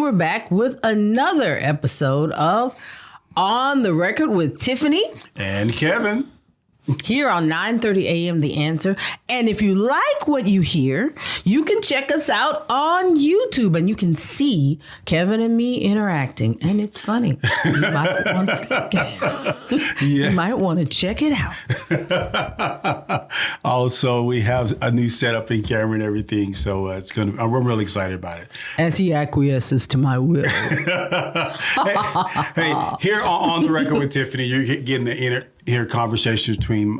we're back with another episode of On the Record with Tiffany and Kevin. Here on 9:30 a.m. The Answer. And if you like what you hear, you can check us out on YouTube and you can see Kevin and me interacting. And it's funny. You might want to check it out. Also, we have a new setup in camera and everything. So I'm really excited about it. As he acquiesces to my will. hey, here on the Record with Tiffany, you're getting the conversations between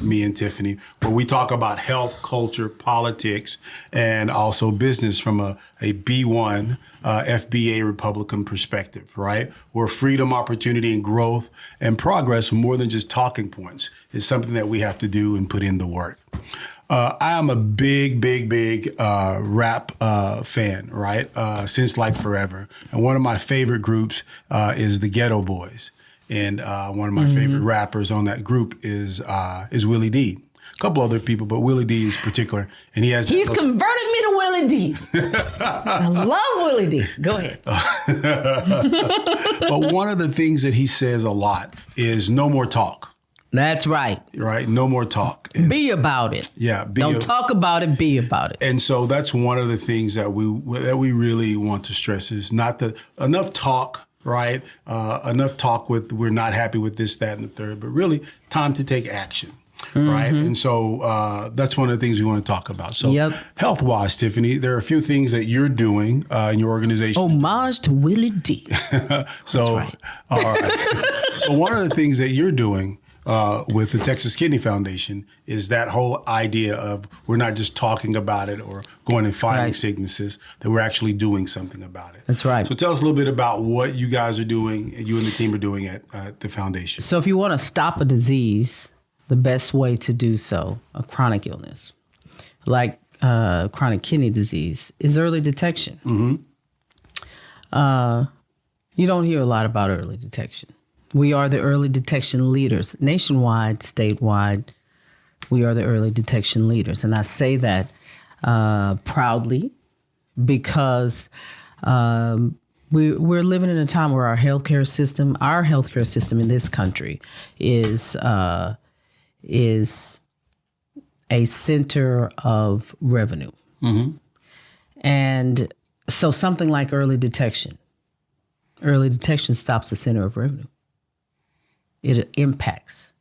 me and Tiffany, where we talk about health, culture, politics, and also business from a B1 FBA Republican perspective, right? Where freedom, opportunity, and growth and progress are more than just talking points. It's something that we have to do and put in the work. I am a big rap fan, right? Since like forever. And one of my favorite groups is the Ghetto Boys. And one of my favorite rappers on that group is Willie D. A couple other people, but Willie D is particular. And he's converted me to Willie D. I love Willie D. Go ahead. But one of the things that he says a lot is no more talk. That's right. Right? No more talk. Be about it. Yeah. Don't talk about it, be about it. And so that's one of the things that we really want to stress is not enough talk. Right? Enough talk with we're not happy with this, that, and the third, but really time to take action. Right? And so that's one of the things we want to talk about. So health-wise, Tiffany, there are a few things that you're doing in your organization. Homage to Willie D. So, that's right. All right. So one of the things that you're doing with the Texas Kidney Foundation is that whole idea of we're not just talking about it or going and finding sicknesses, that we're actually doing something about it. That's right. So tell us a little bit about what you guys are doing, and you and the team are doing at the foundation. So if you want to stop a disease, the best way to do so, a chronic illness, like chronic kidney disease, is early detection. You don't hear a lot about early detection. We are the early detection leaders. Nationwide, statewide, we are the early detection leaders. And I say that proudly because we're living in a time where our healthcare system in this country is a center of revenue. And so something like early detection stops the center of revenue. It impacts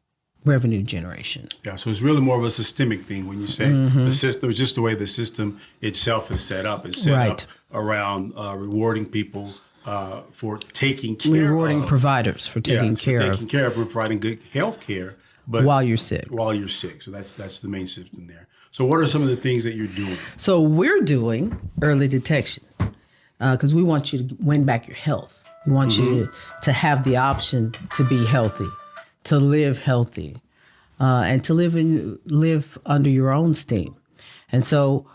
revenue generation. Yeah, so it's really more of a systemic thing when you say the system, just the way the system itself is set up. It's set up around rewarding people for taking care rewarding providers for taking care of providing good health care. But while you're sick. So that's the main system there. So what are some of the things that you're doing? So we're doing early detection because we want you to win back your health. We want you to have the option to be healthy, to live healthy, and to live under your own steam. And so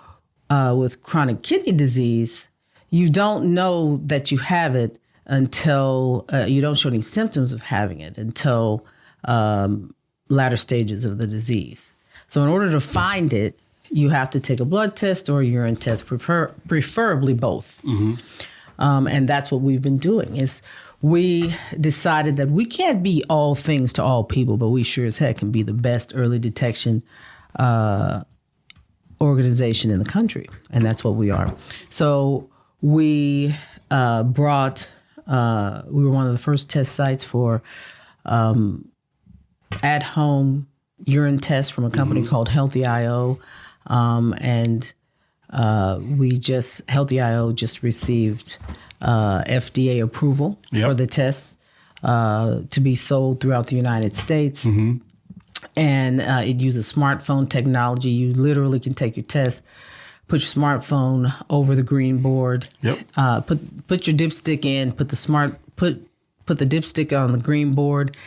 with chronic kidney disease, you don't know that you have it until you don't show any symptoms of having it until latter stages of the disease. So in order to find it, you have to take a blood test or a urine test, preferably both. And that's what we've been doing is we decided that we can't be all things to all people, but we sure as heck can be the best early detection organization in the country. And that's what we are. So we we were one of the first test sites for at-home urine tests from a company called Healthy IO. Healthy IO just received FDA approval for the tests to be sold throughout the United States. And it uses smartphone technology. You literally can take your test, put your smartphone over the green board, put your dipstick in, put the dipstick on the green board,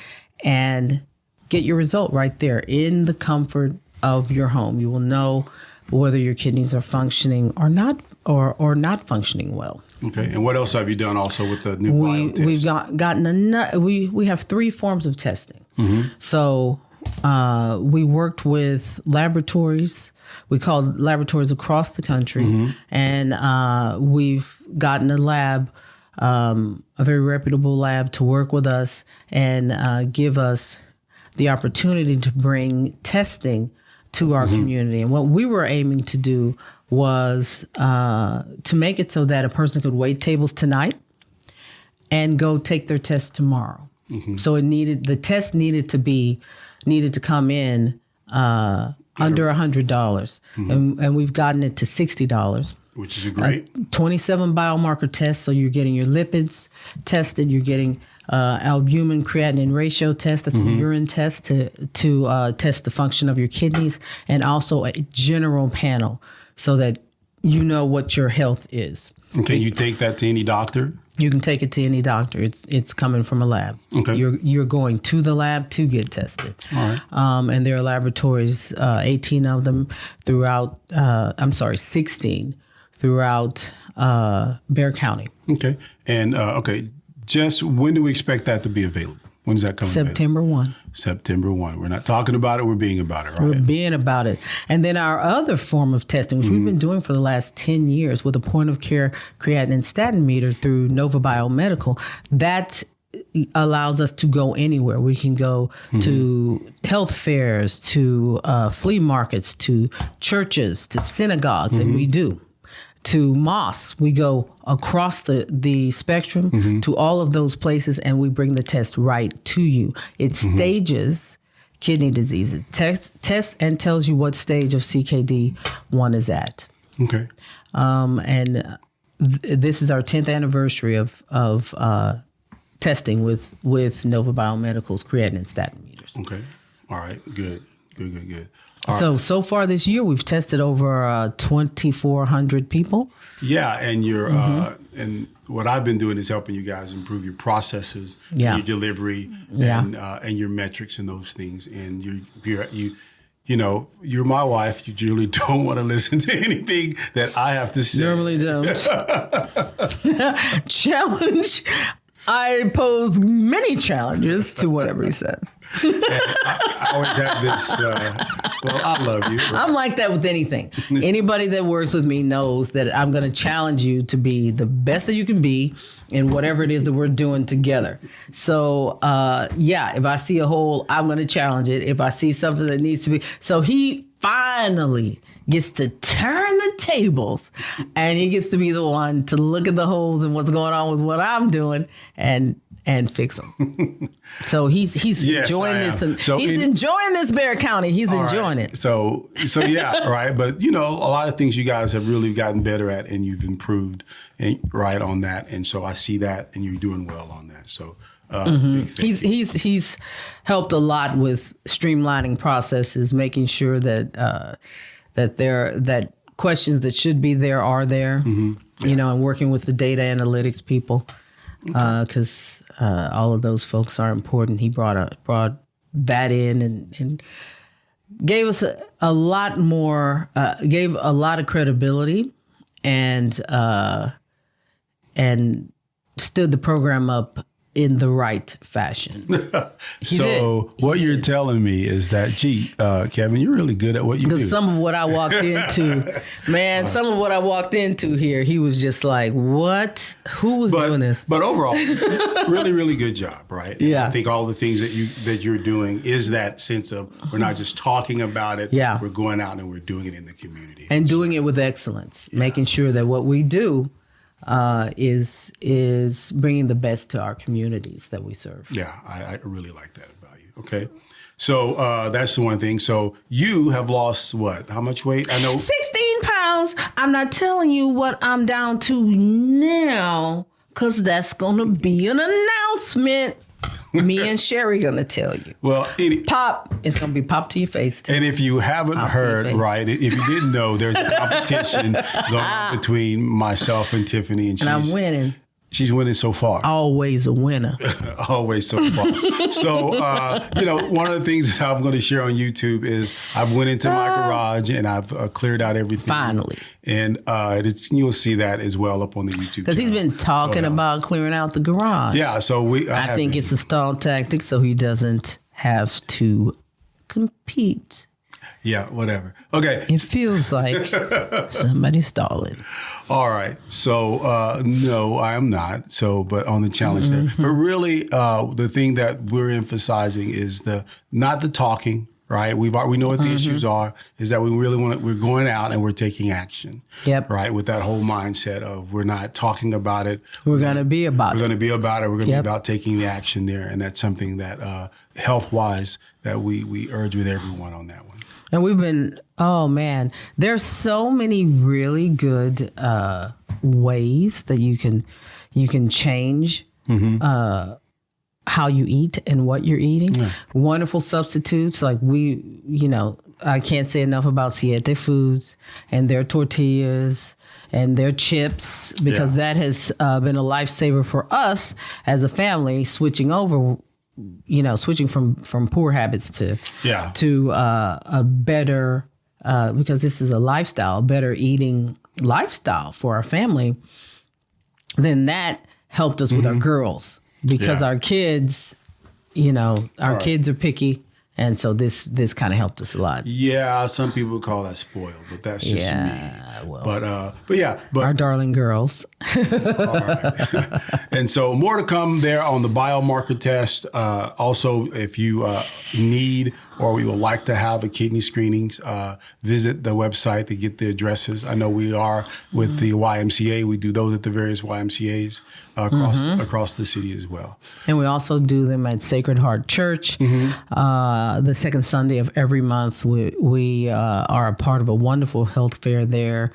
and get your result right there in the comfort of your home. You will know whether your kidneys are functioning or not functioning well. Okay, and what else have you done also with the new bio test? We've we have 3 forms of testing. So we worked with laboratories. We called laboratories across the country, and we've gotten a lab, a very reputable lab, to work with us and give us the opportunity to bring testing to our community. And what we were aiming to do was to make it so that a person could wait tables tonight and go take their test tomorrow. So the test needed to come in under $100, and we've gotten it to $60. Which is great. 27 biomarker tests, so you're getting your lipids tested, you're getting albumin creatinine ratio test, that's a urine test to test the function of your kidneys, and also a general panel so that you know what your health is. And can you take that to any doctor? You can take it to any doctor. It's coming from a lab. Okay. You're going to the lab to get tested. All right. And there are laboratories, 18 of them throughout, 16 throughout Bexar County. Okay. And just when do we expect that to be available? When's that coming? September 1. September 1. We're not talking about it. We're being about it, right? We're being about it. And then our other form of testing, which we've been doing for the last 10 years with a point-of-care creatinine statin meter through Nova Biomedical, that allows us to go anywhere. We can go to health fairs, to flea markets, to churches, to synagogues, and we do. To mosques, we go across the spectrum to all of those places, and we bring the test right to you. It stages kidney disease. It tests and tells you what stage of CKD one is at. Okay. This is our 10th anniversary of testing with Nova Biomedical's creatinine statin meters. Okay. All right. Good. So far this year, we've tested over 2,400 people. Yeah, and you're and what I've been doing is helping you guys improve your processes, Yeah. your delivery, and your metrics and those things. And you're my wife. You generally don't want to listen to anything that I have to say. Normally don't. Challenge. I pose many challenges to whatever he says. I always have this, I love you. I'm like that with anything. Anybody that works with me knows that I'm going to challenge you to be the best that you can be in whatever it is that we're doing together. So, if I see a hole, I'm going to challenge it. If I see something that needs to be. So he finally gets to turn the tables, and he gets to be the one to look at the holes and what's going on with what I'm doing and fix them. So he's enjoying this. He's enjoying this Bexar County. He's enjoying it. So yeah, right. But a lot of things you guys have really gotten better at, and you've improved right on that. And so I see that, and you're doing well on that. So. He's helped a lot with streamlining processes, making sure that that questions that should be there are there, and working with the data analytics people, because all of those folks are important. He brought that in and gave us a lot more, gave a lot of credibility, and stood the program up in the right fashion. So what you're telling me is that, Kevin, you're really good at what you do. Some of what I walked into, some of what I walked into here, he was just like, what? Who was doing this? But overall, really, really good job, right? Yeah. I think all the things that you're doing is that sense of we're not just talking about it. Yeah. We're going out and we're doing it in the community. And doing it with excellence, making sure that what we do is bringing the best to our communities that we serve. Yeah, I really like that about you. Okay. So that's the one thing. So you have lost what? How much weight? I know 16 pounds. I'm not telling you what I'm down to now, because that's going to be an announcement. Me and Sherry going to tell you. Well, Pop, it's going to be pop to your face too. And if you haven't heard, right, if you didn't know, there's a competition going on between myself and Tiffany. And I'm winning. She's winning so far. Always a winner. Always so far. So, one of the things that I'm going to share on YouTube is I've went into my garage and I've cleared out everything. Finally. And you'll see that as well up on the YouTube because he's been talking about clearing out the garage. Yeah, so I think it's a stall tactic so he doesn't have to compete. Yeah, whatever. Okay. It feels like somebody stole it. All right. So, no, I am not. So, but on the challenge there. But really, the thing that we're emphasizing is not the talking, right? We know what the issues are, is that we really we're going out and we're taking action. Yep. Right? With that whole mindset of we're not talking about it. We're going to be about it. We're going to be about it. We're going to be about taking the action there. And that's something that health-wise that we urge with everyone on that one. And we've been, oh man, there's so many really good ways that you can change how you eat and what you're eating. Yeah. Wonderful substitutes like I can't say enough about Sept Foods and their tortillas and their chips, because that has been a lifesaver for us as a family, switching from poor habits to a better, because this is a lifestyle, better eating lifestyle for our family. Then that helped us with our girls, because our kids, kids are picky. And so this kind of helped us a lot. Yeah, some people call that spoiled, but that's just me. Well, but our darling girls. All right. And so more to come there on the biomarker test. Also, if you need or you would like to have a kidney screenings, visit the website to get the addresses. I know we are with the YMCA. We do those at the various YMCAs across the city as well. And we also do them at Sacred Heart Church. The second Sunday of every month. We are a part of a wonderful health fair there.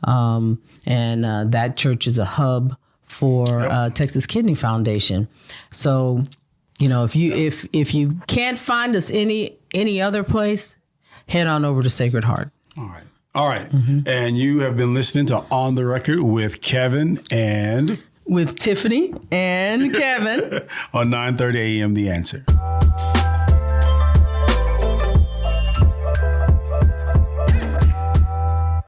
And that church is a hub for Texas Kidney Foundation. So, if you can't find us any other place, head on over to Sacred Heart. All right. And you have been listening to On the Record with Kevin and... with Tiffany and Kevin. On 9:30 a.m. The Answer.